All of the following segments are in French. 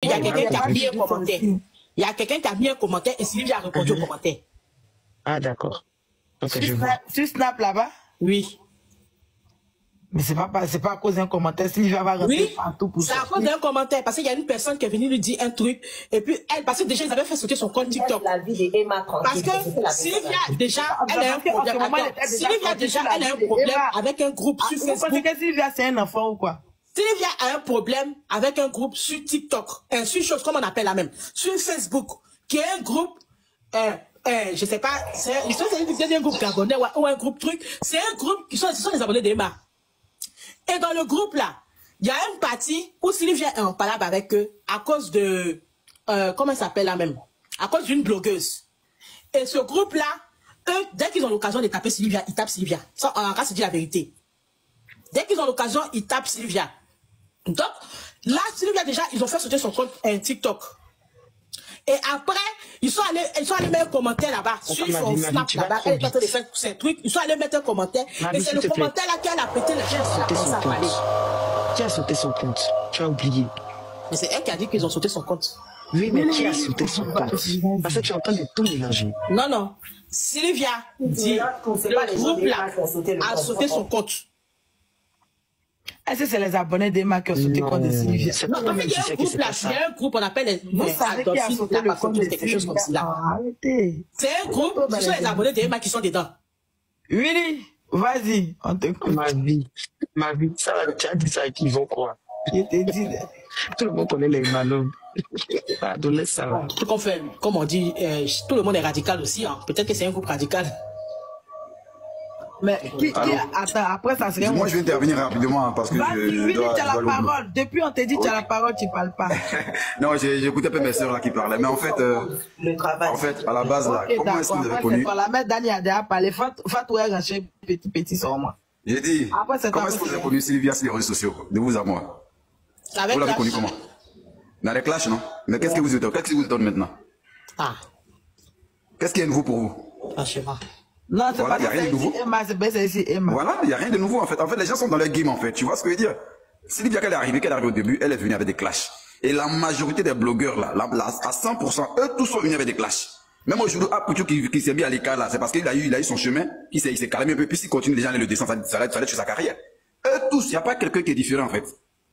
Il y a quelqu'un qui a mis un commentaire. Il y a quelqu'un qui a mis un commentaire et Sylvia a répondu au commentaire. Ah, d'accord. Ok, Tu snap là-bas? Oui. Mais c'est pas à cause d'un commentaire. Sylvia va rentrer partout pour ça. C'est à cause d'un commentaire. Parce qu'il y a une personne qui est venue lui dire un truc. Et puis, elle, parce que déjà, ils avaient fait sauter son compte TikTok. Parce que Sylvia, déjà, elle a un problème. Sylvia, déjà, elle a un problème avec un groupe sur Facebook. Vous pensez que Sylvia, c'est un enfant ou quoi? Sylvia a un problème avec un groupe sur TikTok. Sur chose, comme on appelle la même. Sur Facebook. Qui est un groupe, je sais pas, c'est un groupe gabonais ou un groupe truc. C'est un groupe qui sont les abonnés d'Emma. Et dans le groupe là, il y a une partie où Sylvia est en palabre avec eux à cause de, comment elle s'appelle la même? À cause d'une blogueuse. Et ce groupe là, eux, dès qu'ils ont l'occasion de taper Sylvia, ils tapent Sylvia. Ça, en cas, c'est dit la vérité. Dès qu'ils ont l'occasion, ils tapent Sylvia. Donc, là, Sylvia déjà, ils ont fait sauter son compte TikTok. Et après, ils sont allés mettre un commentaire là-bas, sur son snap là-bas, elle est en train de faire ces trucs, ils sont allés mettre un commentaire, et c'est le commentaire là qu'elle a pété les gens. Qui a sauté son compte? Tu as oublié. Mais c'est elle qui a dit qu'ils ont sauté son compte. Oui, mais qui a sauté son compte? Parce que tu es en train de tout mélanger. Non, non. Sylvia dit, le groupe là a sauté son compte. Est-ce que c'est les abonnés d'Emma qui ont sauté le compte de Sylvia? Non, en fait, il y a un groupe là, il y a un groupe, on appelle les quelque chose comme ça. Arrêtez. C'est un groupe, ce sont les abonnés d'Emma qui sont dedans. Willy, vas-y, on te écoute. Ma vie, ça va, tu as dit ça à qui ils vont croire. Je t'ai dit. Tout le monde connaît les malheurs. Laisse ça va. Tout qu'on fait, comme on dit, tout le monde est radical aussi. Hein. Peut-être que c'est un groupe radical. Mais attends, après ça serait... Moi, je vais intervenir rapidement parce que tu as la parole. Depuis, on t'a dit tu as la parole, tu ne parles pas. Non, j'écoutais un peu mes soeurs là qui parlaient. Mais en fait, à la base, là, comment est-ce que vous avez connu? La mère Dani a déjà parlé. Fatou est rentré petit sur moi. J'ai dit, comment est-ce que vous avez connu Sylvia sur les réseaux sociaux, de vous à moi? Vous l'avez connu comment? Dans les clashs, non? Mais qu'est-ce que vous étonne maintenant? Ah. Qu'est-ce qui est nouveau pour vous? Ah, je sais pas. Non, c'est voilà, pas rien de nouveau. Emma. Voilà, il n'y a rien de nouveau en fait. En fait, les gens sont dans leur game en fait. Tu vois ce que je veux dire? Sylvia, qu'elle est arrivée au début, elle est venue avec des clashs. Et la majorité des blogueurs là, à 100%, eux tous sont venus avec des clashs. Même aujourd'hui, Apucho qui s'est mis à l'écart là, c'est parce qu'il a eu son chemin, il s'est calmé un peu, puis s'il continue déjà à le descendre, ça allait sur sa carrière. Eux tous, il n'y a pas quelqu'un qui est différent en fait.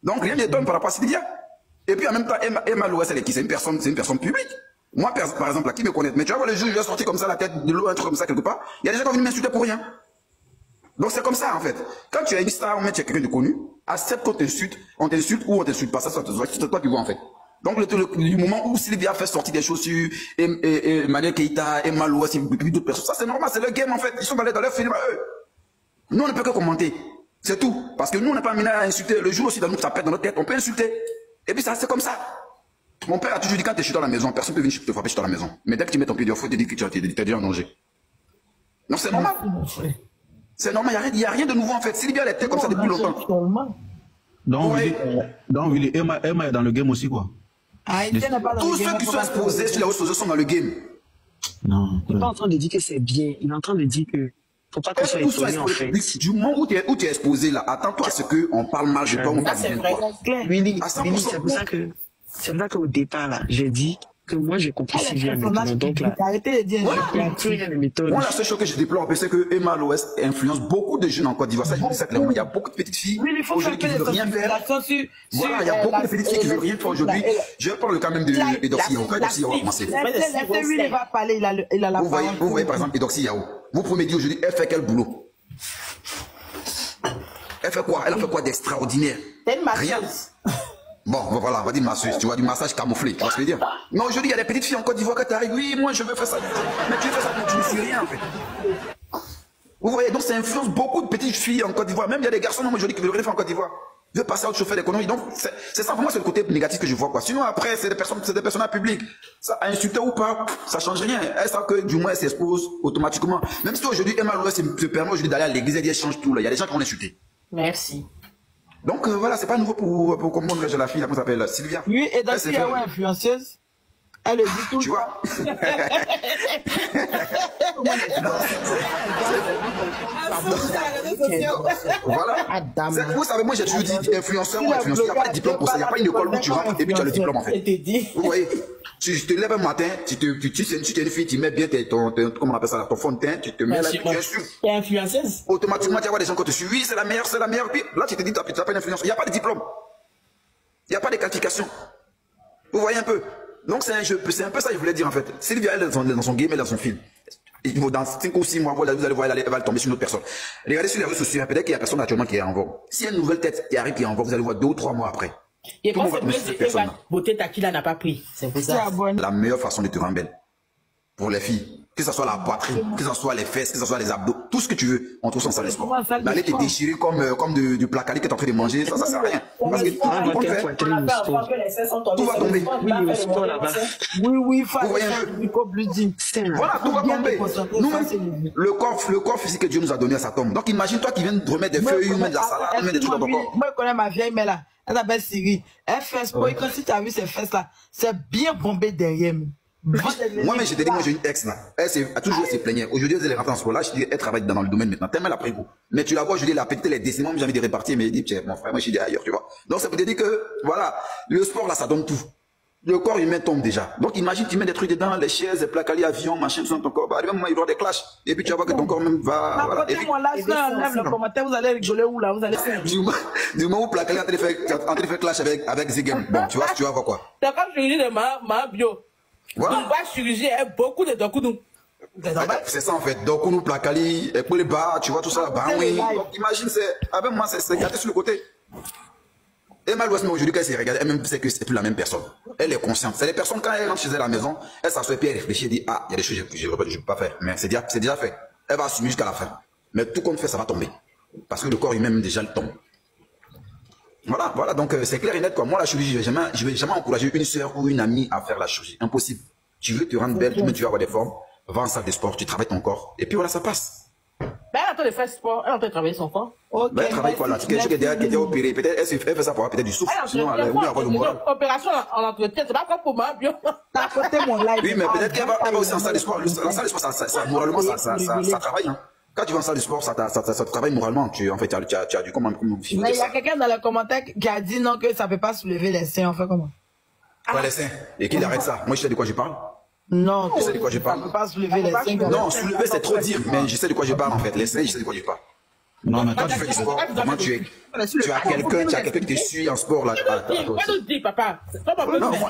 Donc rien n'étonne par rapport à Sylvia. Et puis en même temps, Emma Louès, elle est qui? C'est une personne publique. Moi, par exemple, là, qui me connaît, mais tu vois, le jour où je vais sortir comme ça, la tête de l'eau, un truc comme ça, quelque part, il y a des gens qui vont venir m'insulter pour rien. Donc, c'est comme ça, en fait. Quand tu es une star, on met quelqu'un de connu, accepte qu'on t'insulte, ou on t'insulte pas, ça, c'est toi qui vois, en fait. Donc, le moment où Sylvia fait sortir des choses sur Emmanuel Keïta, Emma Louès, et puis d'autres personnes, ça, c'est normal, c'est leur game, en fait. Ils sont dans leur film, eux. Nous, on ne peut que commenter. C'est tout. Parce que nous, on n'est pas amené à insulter. Le jour aussi, dans nous, ça pète dans notre tête, on peut insulter. Et puis, ça, c'est comme ça. Mon père a toujours dit quand tu es dans la maison, personne ne peut venir te frapper dans la maison. Mais dès que tu mets ton pied dehors, il faut te dire que tu es déjà en danger. Non, c'est normal. C'est normal, il n'y a rien de nouveau en fait. Sylvia, elle était comme ça depuis longtemps. Donc, Willy, Emma est dans le game aussi, quoi. Tous ceux qui sont exposés sur les réseaux sociaux sont dans le game. Non. Il n'est pas en train de dire que c'est bien. Il est en train de dire que faut pas qu'on soit étonné en fait. Du moment où tu es exposé là, attends-toi à ce qu'on parle mal de toi. C'est vrai. Willy, c'est pour ça que... C'est là qu'au départ, là, j'ai dit que moi, j'ai compris Sylvia maintenant. Donc là, arrêtez de dire, plus rien ne m'étonne. Moi, la seule chose que je déplore, c'est que Emma Louès influence beaucoup de jeunes en Côte d'Ivoire. Ça, je dis ça clairement. Il y a beaucoup de petites filles aujourd'hui qui ne veulent rien faire. Voilà, il y a beaucoup de petites filles qui ne veulent rien faire aujourd'hui. Je vais prendre le cas même d'Edoxy Yao. Edoxy Yao a commencé. Laissez-lui, il va parler, il a la parole. Vous voyez par exemple Edoxy Yao. Vous pouvez me dire aujourd'hui, elle fait quel boulot? Elle fait quoi? Elle a fait quoi d'extraordinaire? Rien. Bon, voilà, on va dire masseuse, tu vois, du massage camouflé, tu vois ce que je veux dire? Mais aujourd'hui, il y a des petites filles en Côte d'Ivoire qui t'arrivent, oui, moi je veux faire ça. Mais tu fais ça, mais tu ne fais rien en fait. Vous voyez, donc ça influence beaucoup de petites filles en Côte d'Ivoire. Même il y a des garçons aujourd'hui qui veulent rien faire en Côte d'Ivoire. Ils veulent passer à autre chose, faire des conneries. Donc c'est ça, pour moi, c'est le côté négatif que je vois, quoi. Sinon, après, c'est des personnages publics. Ça, à insulter ou pas, ça change rien. Elles savent que du moins, elles s'exposent automatiquement. Même si aujourd'hui, Emma Louès se permet aujourd'hui d'aller à l'église et elle change tout, là. Il y a des gens qui vont l'insulter. Merci. Donc voilà, c'est pas nouveau pour comprendre la fille, comment ça s'appelle, Sylvia. Oui, et donc il y a une influenceuse. Elle le dit tout. Tu vois? Voilà. Vous savez, moi j'ai toujours dit influenceur, il n'y a pas de diplôme pour ça. Il n'y a pas une école où tu rentres et puis tu as le diplôme en fait. Vous voyez, tu te lèves un matin, tu es une fille, tu mets bien comment on appelle ça, ton fond de teint, tu te mets là, tu es sûr. Tu es influenceuse. Automatiquement, tu vas voir des gens qui te suivent, oui, c'est la meilleure. Puis là, tu te dis, tu n'as pas d'influence. Il n'y a pas de diplôme. Il n'y a pas de qualification. Vous voyez un peu. Donc c'est un peu ça que je voulais dire en fait. Sylvia, elle est dans son game, elle est dans son film. Dans 5 ou 6 mois, vous allez voir, elle va tomber sur une autre personne. Regardez sur les réseaux sociaux, peut-être qu'il y a personne actuellement qui est en vogue. S'il y a une nouvelle tête qui arrive, qui est en vogue, vous allez voir 2 ou 3 mois après. Et quand c'est mieux, beauté Takila n'a pas pris. C'est pour ça. La meilleure façon de te rendre belle. Pour les filles. Que ce soit la poitrine, que ce soit les fesses, que ce soit les abdos, tout ce que tu veux, on trouve ça en salle de sport. D'aller te déchirer comme du placali que tu es en train de manger, ça sert à rien. Parce que tout va tomber. Oui, voilà, tout va tomber. Nous-mêmes, le corps physique que Dieu nous a donné, ça tombe. Donc imagine toi qui viens de remettre des feuilles, mettre de la salade, mettre des trucs dans ton corps. Moi, je connais ma vieille mère là. Elle s'appelle Siri. Elle fait sport. Et quand tu as vu ses fesses là, c'est bien bombé derrière. Moi, mais je te dis, moi j'ai une ex là. Elle a toujours se plaignait. Aujourd'hui, elle est rentrée en sport là. Je dis, elle travaille dans le domaine maintenant. Tellement elle a pris goût. Mais tu la vois, je dis, la petite, elle est décimée. Moi, j'ai envie de répartir. Mais elle dit, tiens, mon frère, moi, je dis ailleurs, tu vois. Donc, ça veut dire que, voilà, le sport là, ça donne tout. Le corps humain tombe déjà. Donc, imagine, tu mets des trucs dedans, les chaises, les placali, avions, machin, tout dans ton corps. Bah, à un moment, il y aura des clashs. Et puis, tu vas voir que ton corps même va. Voilà. Et puis, moi, là, lève le commentaire, vous allez rigoler où là, vous allez faire. Du moment où placali est en train de faire clash avec Zigem. Bon, tu vas voir quoi. T'as comme je dis de ma bio. Voilà. Donc, la chirurgie est beaucoup de Dokounou. C'est ça en fait. Dokounou, placali, et pour les bas, tu vois tout ça. Bah oui. Donc, imagine, avec moi, c'est gâté sur le côté. Emma Louest, mais aujourd'hui, quand elle s'est regardée, elle-même sait que c'est plus la même personne. Elle est consciente. C'est les personnes, quand elle rentre chez elle à la maison, elle s'assoit et puis elle réfléchit, elle dit, ah, il y a des choses que je ne peux pas faire. Mais c'est déjà fait. Elle va assumer jusqu'à la fin. Mais tout compte fait, ça va tomber. Parce que le corps lui-même, déjà, il tombe. Voilà, donc c'est clair et net quoi. Moi, la chirurgie, je vais jamais encourager une soeur ou une amie à faire la chirurgie. Impossible. Tu veux te rendre belle, tu veux avoir des formes, va en salle de sport, tu travailles ton corps. Et puis voilà, ça passe. Ben, elle est en train de faire sport, elle est en train de travailler son corps. Okay, ben, elle travaille quoi là? Quelqu'un qui est déjà opéré, peut-être elle fait ça pour avoir peut-être du souffle. Sinon, elle va avoir le moral. Opération en entretien, c'est pas comme pour moi, bien. T'as côté mon live. Oui, mais peut-être qu'elle va aussi en salle de sport. La salle de sport, moralement, ça travaille. Hein. Quand tu vas en salle de sport, ça travaille moralement. En fait, tu as du comment. Mais il y a quelqu'un dans les commentaires qui a dit non, que ça ne peut pas soulever les seins. On fait comment? Quoi, les seins? Et qu'il arrête ça. Moi, je sais de quoi je parle. Non, je sais de quoi je parle. Ça ne peut pas soulever les seins. Non, soulever, c'est trop dire. Mais je sais de quoi je parle, en fait. Les seins, je sais de quoi je parle. Non, mais quand tu fais du sport, comment tu as quelqu'un qui te suit en sport là. Quoi nous dit, papa? Non, moi.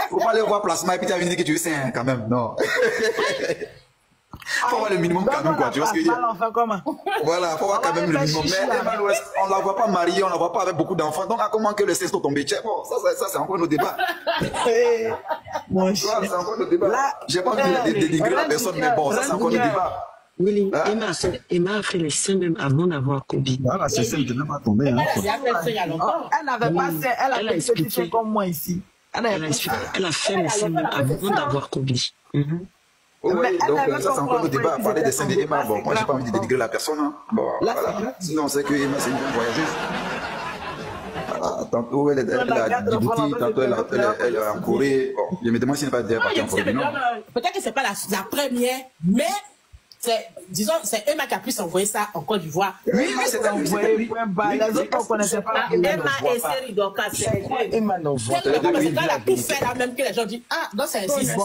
Faut pas aller voir Plasma et puis tu as vu que tu es sain quand même. Non. Faut voir le minimum quand même, quoi. Tu vois ce que je veux dire? Voilà, faut voir quand même le minimum. Mais Emma Louest, on la voit pas mariée, on la voit pas avec beaucoup d'enfants. Donc, à comment que le sexe soit tombé? Bon, ça, c'est encore nos débats. C'est encore nos débats. J'ai pas envie de dénigrer la personne, mais bon, ça, c'est encore nos débats. Oui, Emma a fait les seins même avant d'avoir Kobe. Voilà, c'est ça, il ne devait pas tomber. Hein, elle n'avait pas seins, elle a expliqué comme moi ici. Elle a fait les seins même avant d'avoir Kobe. Oui, donc ça c'est encore le débat, parler des seins d'Emma. Bon, moi j'ai pas envie de dénigrer la personne. Hein. Bon, voilà. Sinon on sait que Emma c'est une bonne voyageuse. Voilà. Tantôt elle a Djibouti, tantôt elle est en Corée. Bon, je me demande si elle va déjà partir en Corée. Peut-être que c'est pas la première, mais disons, c'est Emma qui a pu s'envoyer ça en Côte d'Ivoire. Oui, c'est envoyé. Les autres ne connaissaient pas. Emma et Série Doka, c'est Emma non voit. C'est quand elle a tout fait là même que les gens disent, ah, non, c'est un 6.